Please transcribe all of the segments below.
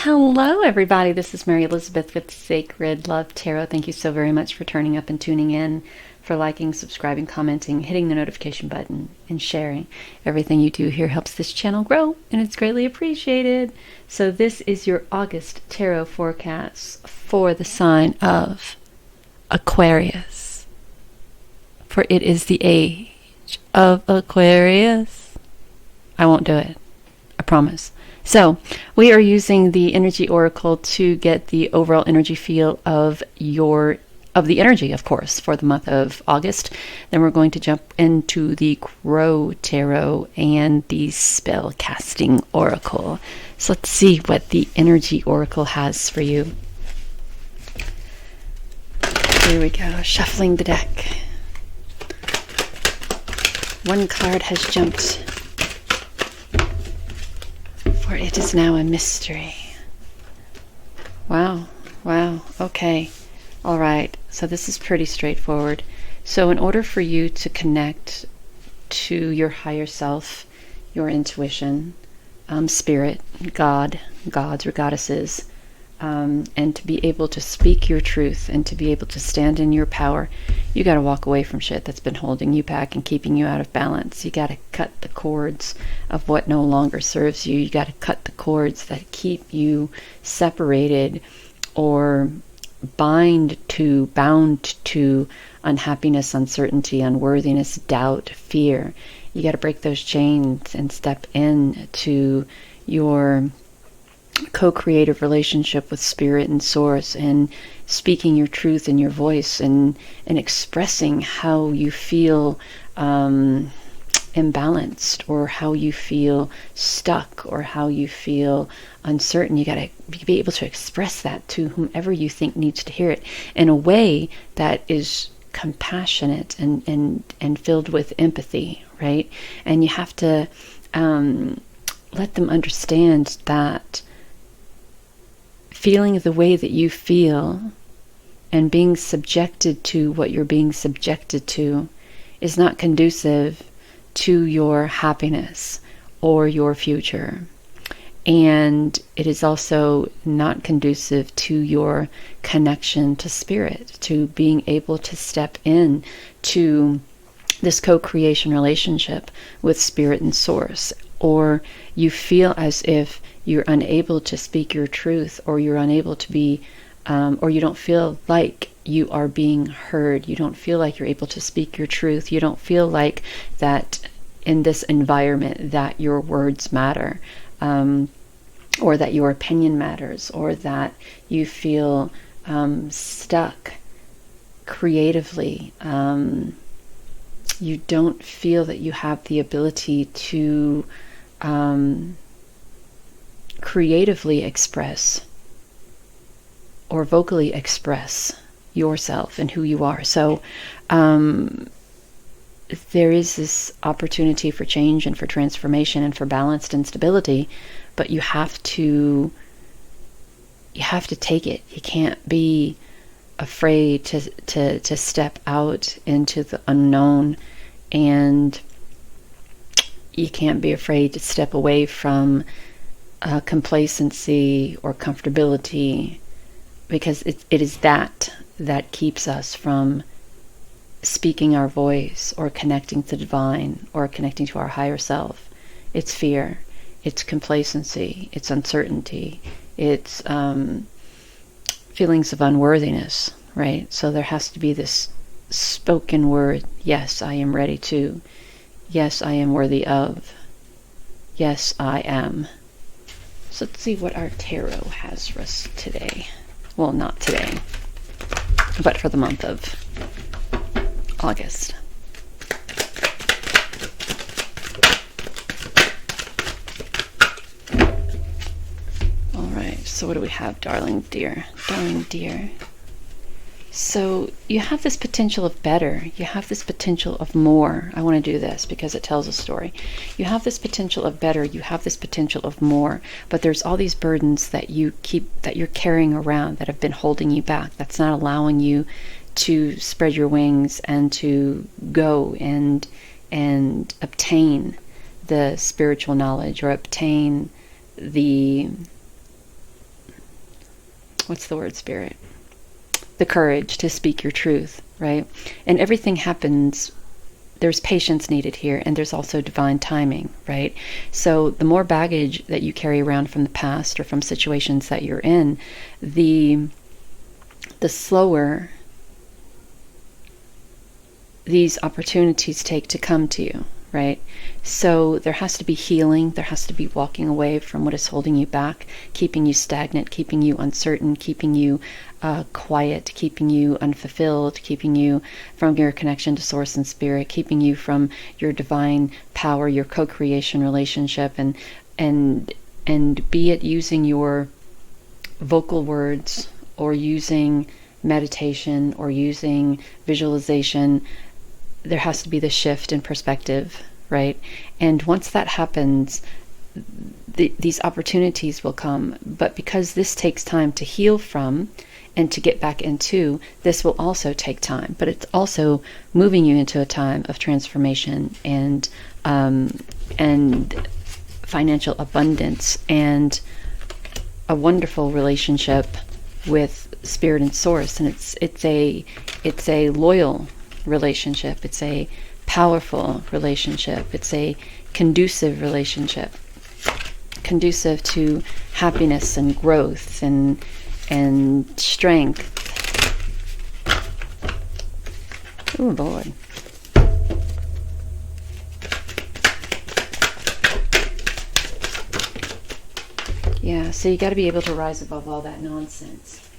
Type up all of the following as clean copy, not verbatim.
Hello, everybody. This is Mary Elizabeth with Sacred Love Tarot. Thank you so very much for turning up and tuning in, for liking, subscribing, commenting, hitting the notification button, and sharing. Everything you do here helps this channel grow, and it's greatly appreciated. So this is your August tarot forecast for the sign of Aquarius. For it is the age of Aquarius. I won't do it. I promise. So we are using the energy oracle to get the overall energy feel of the energy, of course, for the month of August. Then we're going to jump into the Crow Tarot and the spell casting oracle. So let's see what the energy oracle has for you. Here we go, shuffling the deck. One card has jumped. For it is now a mystery. Wow, okay. All right, so this is pretty straightforward. So in order for you to connect to your higher self, your intuition, spirit, gods or goddesses, and to be able to speak your truth and to be able to stand in your power, you got to walk away from shit that's been holding you back and keeping you out of balance. You got to cut the cords of what no longer serves you. You got to cut the cords that keep you separated or bound to unhappiness, uncertainty, unworthiness, doubt, fear. You got to break those chains and step into your co-creative relationship with spirit and source, and speaking your truth in your voice, and expressing how you feel imbalanced, or how you feel stuck, or how you feel uncertain. You got to be able to express that to whomever you think needs to hear it in a way that is compassionate and filled with empathy, right? And you have to let them understand that feeling the way that you feel and being subjected to what you're being subjected to is not conducive to your happiness or your future. And it is also not conducive to your connection to spirit, to being able to step in to this co-creation relationship with spirit and source. Or you feel as if you're unable to speak your truth, or you're unable to be, or you don't feel like you are being heard. You don't feel like you're able to speak your truth. You don't feel like that in this environment that your words matter, or that your opinion matters, or that you feel stuck creatively. You don't feel that you have the ability to creatively express or vocally express yourself and who you are. So there is this opportunity for change and for transformation and for balance and stability, but you have to take it. You can't be afraid to step out into the unknown, and you can't be afraid to step away from complacency or comfortability, because it is that keeps us from speaking our voice or connecting to the divine or connecting to our higher self. It's fear, it's complacency, it's uncertainty, it's feelings of unworthiness, right? So there has to be this spoken word. Yes, I am ready to. Yes, I am worthy of. Yes, I am. So let's see what our tarot has for us today. Well, not today, but for the month of August. All right, so what do we have, darling dear? Darling dear. So you have this potential of better. You have this potential of more. I want to do this because it tells a story. You have this potential of better. You have this potential of more. But there's all these burdens that you're carrying around that have been holding you back. That's not allowing you to spread your wings and to go and obtain the spiritual knowledge, or obtain the what's the word, Spirit? The courage to speak your truth, right? And everything happens, there's patience needed here, and there's also divine timing, right? So the more baggage that you carry around from the past or from situations that you're in, the slower these opportunities take to come to you, right? So there has to be healing. There has to be walking away from what is holding you back, keeping you stagnant, keeping you uncertain, keeping you quiet, keeping you unfulfilled, keeping you from your connection to source and spirit, keeping you from your divine power, your co-creation relationship, and be it using your vocal words or using meditation or using visualization. There has to be the shift in perspective, right? And once that happens, these opportunities will come. But because this takes time to heal from and to get back into, this will also take time. But it's also moving you into a time of transformation and financial abundance and a wonderful relationship with spirit and source. And it's a loyal relationship. It's a powerful relationship. It's a conducive relationship, conducive to happiness and growth and strength. Oh Lord. Yeah, so you got to be able to rise above all that nonsense.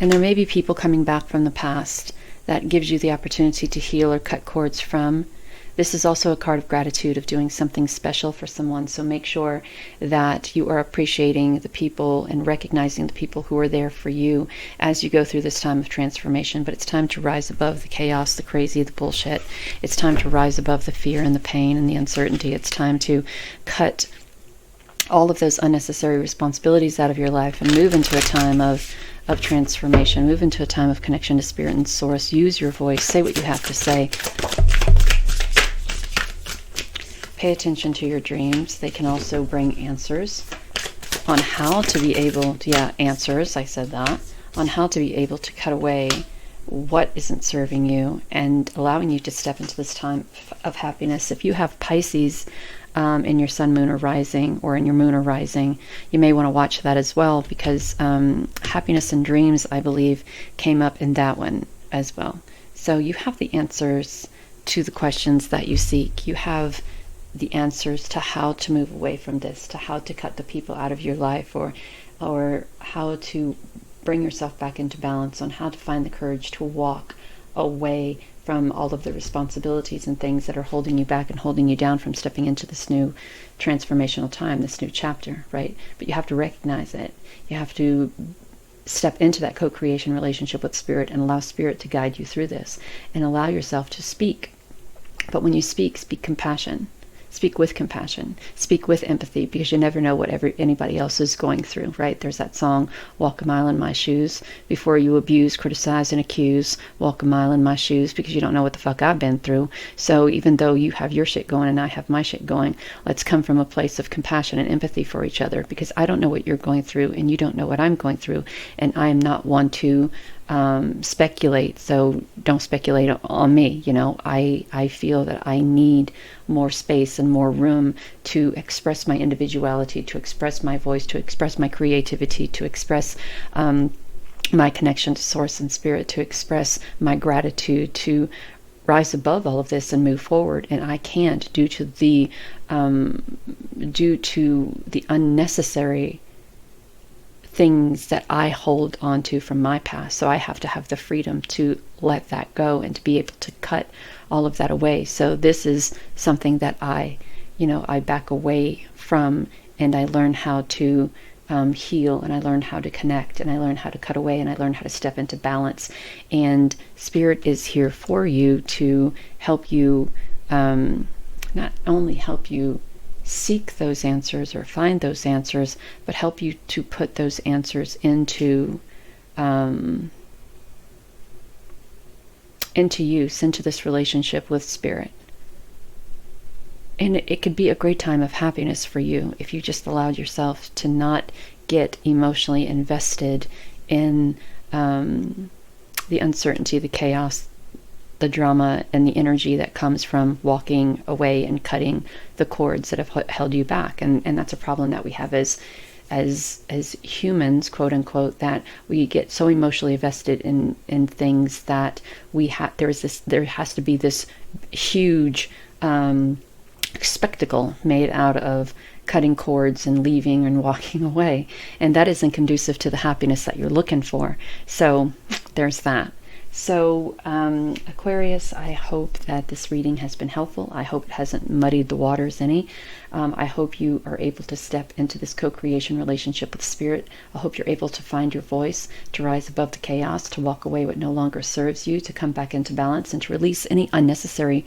And there may be people coming back from the past that gives you the opportunity to heal or cut cords from. This is also a card of gratitude, of doing something special for someone. So make sure that you are appreciating the people and recognizing the people who are there for you as you go through this time of transformation. But it's time to rise above the chaos, the crazy, the bullshit. It's time to rise above the fear and the pain and the uncertainty. It's time to cut all of those unnecessary responsibilities out of your life and move into a time of transformation, move into a time of connection to spirit and source. Use your voice, say what you have to say. Pay attention to your dreams. They can also bring answers on how to be able to, answers, I said that, on how to be able to cut away what isn't serving you and allowing you to step into this time of happiness. If you have Pisces in your sun, moon, or rising, or in your moon or rising, you may want to watch that as well, because happiness and dreams, I believe, came up in that one as well. So you have the answers to the questions that you seek. You have the answers to how to move away from this, to how to cut the people out of your life, or how to bring yourself back into balance, on how to find the courage to walk away from all of the responsibilities and things that are holding you back and holding you down from stepping into this new transformational time, this new chapter, right? But you have to recognize it. You have to step into that co-creation relationship with spirit and allow spirit to guide you through this, and allow yourself to speak. But when you speak, speak compassion. Speak with compassion. Speak with empathy, because you never know what anybody else is going through, right? There's that song, Walk a Mile in My Shoes. Before you abuse, criticize, and accuse, walk a mile in my shoes, because you don't know what the fuck I've been through. So even though you have your shit going and I have my shit going, let's come from a place of compassion and empathy for each other, because I don't know what you're going through and you don't know what I'm going through, and I am not one to speculate, so don't speculate on me. I feel that I need more space and more room to express my individuality, to express my voice, to express my creativity, to express my connection to source and spirit, to express my gratitude, to rise above all of this and move forward. And I can't, due to the unnecessary things that I hold on to from my past. So I have to have the freedom to let that go and to be able to cut all of that away. So this is something that I back away from, and I learn how to heal, and I learn how to connect, and I learn how to cut away, and I learn how to step into balance. And spirit is here for you to help you, not only help you seek those answers or find those answers, but help you to put those answers into use, into this relationship with spirit. And it could be a great time of happiness for you if you just allowed yourself to not get emotionally invested in the uncertainty, the chaos, the drama, and the energy that comes from walking away and cutting the cords that have held you back. And that's a problem that we have as humans, quote unquote, that we get so emotionally invested in things that there has to be this huge spectacle made out of cutting cords and leaving and walking away, and that isn't conducive to the happiness that you're looking for. So there's that. So Aquarius, I hope that this reading has been helpful. I hope it hasn't muddied the waters any. I hope you are able to step into this co-creation relationship with Spirit. I hope you're able to find your voice, to rise above the chaos, to walk away what no longer serves you, to come back into balance, and to release any unnecessary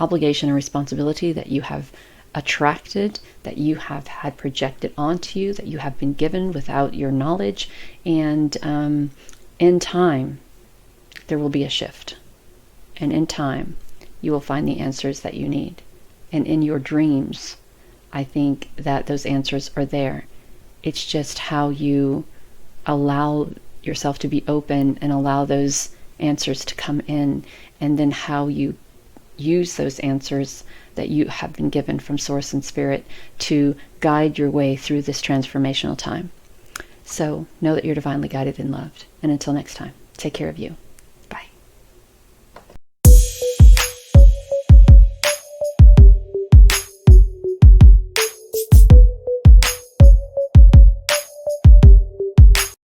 obligation and responsibility that you have attracted, that you have had projected onto you, that you have been given without your knowledge. And in time, there will be a shift. And in time, you will find the answers that you need. And in your dreams, I think that those answers are there. It's just how you allow yourself to be open and allow those answers to come in, and then how you use those answers that you have been given from Source and Spirit to guide your way through this transformational time. So know that you're divinely guided and loved. And until next time, take care of you.